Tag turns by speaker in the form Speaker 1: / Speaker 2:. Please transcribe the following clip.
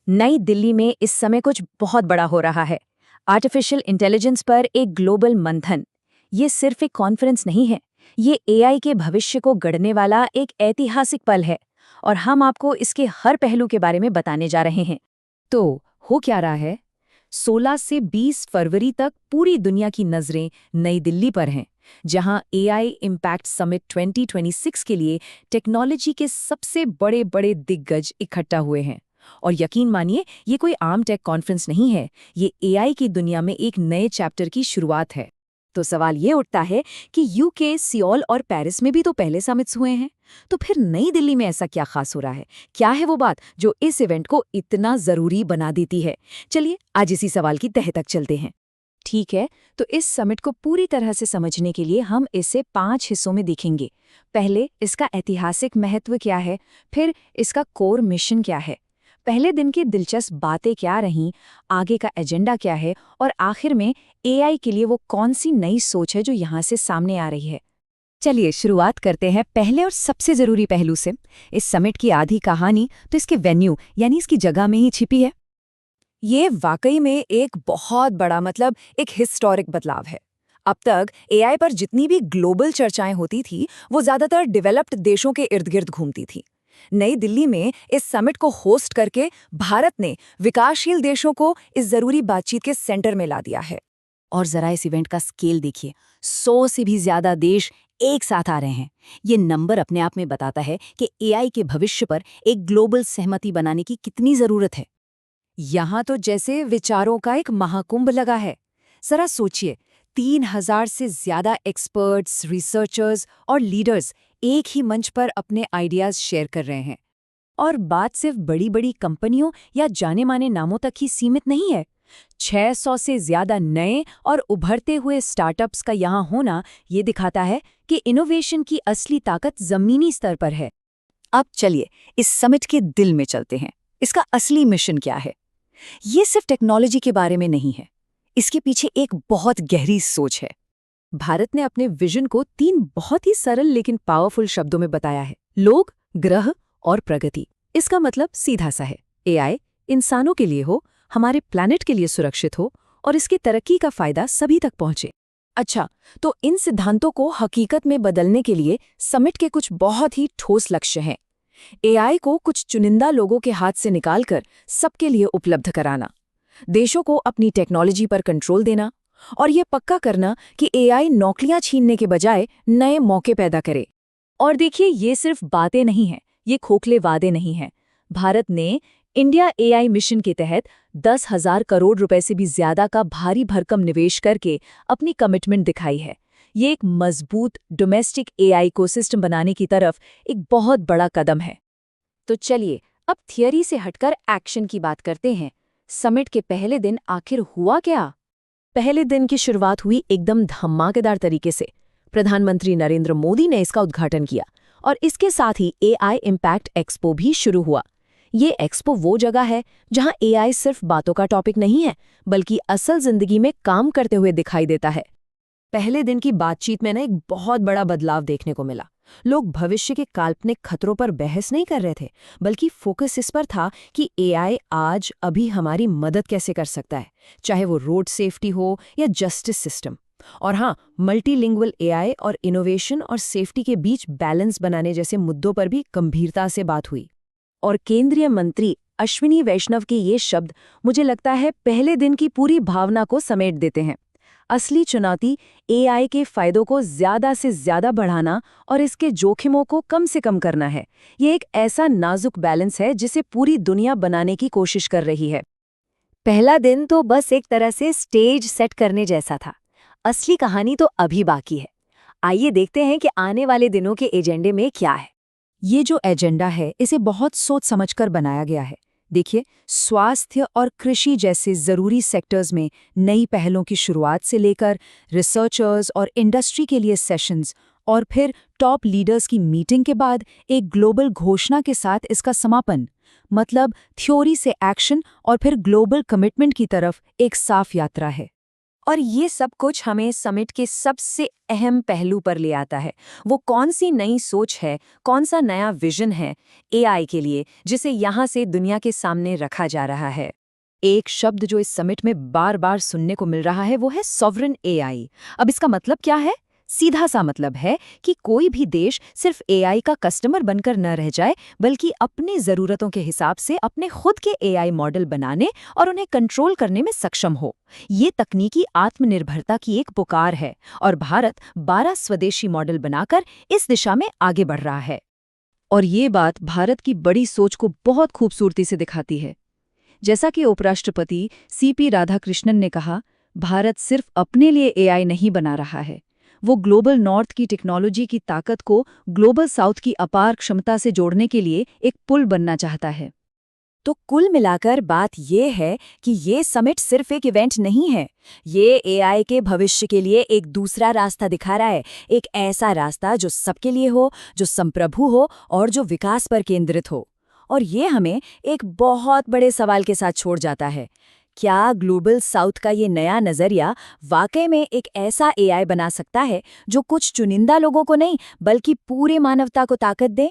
Speaker 1: नई दिल्ली में इस समय कुछ बहुत बड़ा हो रहा है। आर्टिफिशियल इंटेलिजेंस पर एक ग्लोबल मंथन। ये सिर्फ एक कॉन्फ्रेंस नहीं है, ये एआई के भविष्य को गढ़ने वाला एक ऐतिहासिक पल है और हम आपको इसके हर पहलू के बारे में बताने जा रहे हैं।
Speaker 2: तो हो क्या रहा है? 16 से 20 फरवरी तक पूरी दुनिया की नज़रें नई दिल्ली पर हैं, जहां एआई इम्पैक्ट समिट 2026 के लिए टेक्नोलॉजी के सबसे बड़े बड़े दिग्गज इकट्ठा हुए हैं। और यकीन मानिए, ये कोई आम टेक कॉन्फ्रेंस नहीं है, ये एआई की दुनिया में एक नए चैप्टर की शुरुआत है।
Speaker 1: तो सवाल ये उठता है कि यूके, सियोल और पेरिस में भी तो पहले समिट्स हुए हैं, तो फिर नई दिल्ली में ऐसा क्या खास हो रहा है? क्या है वो बात जो इस इवेंट को इतना जरूरी बना देती है? चलिए आज इसी सवाल की तह तक चलते हैं।
Speaker 2: ठीक है, तो इस समिट को पूरी तरह से समझने के लिए हम इसे 5 हिस्सों में देखेंगे। पहले, इसका ऐतिहासिक महत्व क्या है, फिर इसका कोर मिशन क्या है, पहले दिन की दिलचस्प बातें क्या रहीं, आगे का एजेंडा क्या है, और आखिर में एआई के लिए वो कौन सी नई सोच है जो यहाँ से सामने आ रही है। चलिए शुरुआत करते हैं पहले और सबसे जरूरी पहलू से। इस समिट की आधी कहानी तो इसके वेन्यू यानी इसकी जगह में ही छिपी है।
Speaker 1: ये वाकई में एक बहुत बड़ा एक हिस्टोरिक बदलाव है। अब तक एआई पर जितनी भी ग्लोबल चर्चाएं होती थी वो ज्यादातर डेवलप्ड देशों के इर्द गिर्द घूमती थी। नई दिल्ली में इस समिट को होस्ट करके भारत ने विकासशील देशों को इस जरूरी बातचीत के सेंटर में ला दिया है।
Speaker 2: और जरा इस इवेंट का स्केल देखिए, 100 से भी ज्यादा देश एक साथ आ रहे हैं। ये नंबर अपने आप में बताता है कि एआई के भविष्य पर एक ग्लोबल सहमति बनाने की कितनी जरूरत है।
Speaker 1: यहाँ तो जैसे विचारों का एक महाकुंभ लगा है। जरा सोचिए, 3000 से ज्यादा एक्सपर्ट्स, रिसर्चर्स और लीडर्स एक ही मंच पर अपने आइडियाज शेयर कर रहे हैं। और बात सिर्फ बड़ी बड़ी कंपनियों या जाने माने नामों तक ही सीमित नहीं है। 600 से ज्यादा नए और उभरते हुए स्टार्टअप्स का यहाँ होना ये दिखाता है कि इनोवेशन की असली ताकत जमीनी स्तर पर है। अब चलिए इस समिट के दिल में चलते हैं। इसका असली मिशन क्या है? ये सिर्फ टेक्नोलॉजी के बारे में नहीं है, इसके पीछे एक बहुत गहरी सोच है। भारत ने अपने विजन को 3 बहुत ही सरल लेकिन पावरफुल शब्दों में बताया है: लोग, ग्रह और प्रगति। इसका मतलब सीधा सा है, एआई इंसानों के लिए हो, हमारे प्लैनेट के लिए सुरक्षित हो और इसकी तरक्की का फायदा सभी तक पहुंचे। अच्छा, तो इन सिद्धांतों को हकीकत में बदलने के लिए समिट के कुछ बहुत ही ठोस लक्ष्य हैं। एआई को कुछ चुनिंदा लोगों के हाथ से निकालकर सबके लिए उपलब्ध कराना, देशों को अपनी टेक्नोलॉजी पर कंट्रोल देना और ये पक्का करना कि एआई नौकरियां छीनने के बजाय नए मौके पैदा करे। और देखिए, ये सिर्फ बातें नहीं हैं, ये खोखले वादे नहीं हैं। भारत ने इंडिया एआई मिशन के तहत 10,000 करोड़ रुपए से भी ज्यादा का भारी भरकम निवेश करके अपनी कमिटमेंट दिखाई है। ये एक मजबूत डोमेस्टिक एआई इकोसिस्टम बनाने की तरफ एक बहुत बड़ा कदम है। तो चलिए अब थियरी से हटकर एक्शन की बात करते हैं। समिट के पहले दिन आखिर हुआ क्या? पहले दिन की शुरुआत हुई एकदम धमाकेदार तरीके से। प्रधानमंत्री नरेंद्र मोदी ने इसका उद्घाटन किया और इसके साथ ही एआई इम्पैक्ट एक्सपो भी शुरू हुआ। ये एक्सपो वो जगह है जहां एआई सिर्फ बातों का टॉपिक नहीं है, बल्कि असल जिंदगी में काम करते हुए दिखाई देता है। पहले दिन की बातचीत में एक बहुत बड़ा बदलाव देखने को मिला। लोग भविष्य के काल्पनिक खतरों पर बहस नहीं कर रहे थे, बल्कि फोकस इस पर था कि एआई आज अभी हमारी मदद कैसे कर सकता है, चाहे वो रोड सेफ्टी हो या जस्टिस सिस्टम। और हाँ, मल्टीलिंगुअल एआई और इनोवेशन और सेफ्टी के बीच बैलेंस बनाने जैसे मुद्दों पर भी गंभीरता से बात हुई। और केंद्रीय मंत्री अश्विनी वैष्णव के ये शब्द मुझे लगता है पहले दिन की पूरी भावना को समेट देते हैं। असली चुनौती एआई के फायदों को ज्यादा से ज्यादा बढ़ाना और इसके जोखिमों को कम से कम करना है। ये एक ऐसा नाजुक बैलेंस है जिसे पूरी दुनिया बनाने की कोशिश कर रही है। पहला दिन तो बस एक तरह से स्टेज सेट करने जैसा था। असली कहानी तो अभी बाकी है। आइए देखते हैं कि आने वाले दिनों के एजेंडे में क्या है। ये जो एजेंडा है, इसे बहुत सोच समझकर बनाया गया है। देखिए, स्वास्थ्य और कृषि जैसे जरूरी सेक्टर्स में नई पहलों की शुरुआत से लेकर रिसर्चर्स और इंडस्ट्री के लिए सेशंस और फिर टॉप लीडर्स की मीटिंग के बाद एक ग्लोबल घोषणा के साथ इसका समापन। मतलब थ्योरी से एक्शन और फिर ग्लोबल कमिटमेंट की तरफ एक साफ यात्रा है।
Speaker 2: और ये सब कुछ हमें समिट के सबसे अहम पहलू पर ले आता है। वो कौन सी नई सोच है, कौन सा नया विजन है एआई के लिए, जिसे यहाँ से दुनिया के सामने रखा जा रहा है।
Speaker 1: एक शब्द जो इस समिट में बार बार सुनने को मिल रहा है वो है सॉवरेन एआई। अब इसका मतलब क्या है? सीधा सा मतलब है कि कोई भी देश सिर्फ एआई का कस्टमर बनकर न रह जाए, बल्कि अपनी ज़रूरतों के हिसाब से अपने खुद के एआई मॉडल बनाने और उन्हें कंट्रोल करने में सक्षम हो। ये तकनीकी आत्मनिर्भरता की एक पुकार है और भारत 12 स्वदेशी मॉडल बनाकर इस दिशा में आगे बढ़ रहा है।
Speaker 2: और ये बात भारत की बड़ी सोच को बहुत खूबसूरती से दिखाती है। जैसा कि उपराष्ट्रपति सीपी राधाकृष्णन ने कहा, भारत सिर्फ अपने लिए एआई नहीं बना रहा है, वो ग्लोबल नॉर्थ की टेक्नोलॉजी की ताकत को ग्लोबल साउथ की अपार क्षमता से जोड़ने के लिए एक पुल बनना चाहता है।
Speaker 1: तो कुल मिलाकर बात ये है कि ये समिट सिर्फ एक इवेंट नहीं है, ये एआई के भविष्य के लिए एक दूसरा रास्ता दिखा रहा है, एक ऐसा रास्ता जो सबके लिए हो, जो संप्रभु हो और जो विकास पर केंद्रित हो। और ये हमें एक बहुत बड़े सवाल के साथ छोड़ जाता है। क्या ग्लोबल साउथ का ये नया नज़रिया वाकई में एक ऐसा एआई बना सकता है जो कुछ चुनिंदा लोगों को नहीं बल्कि पूरे मानवता को ताकत दे?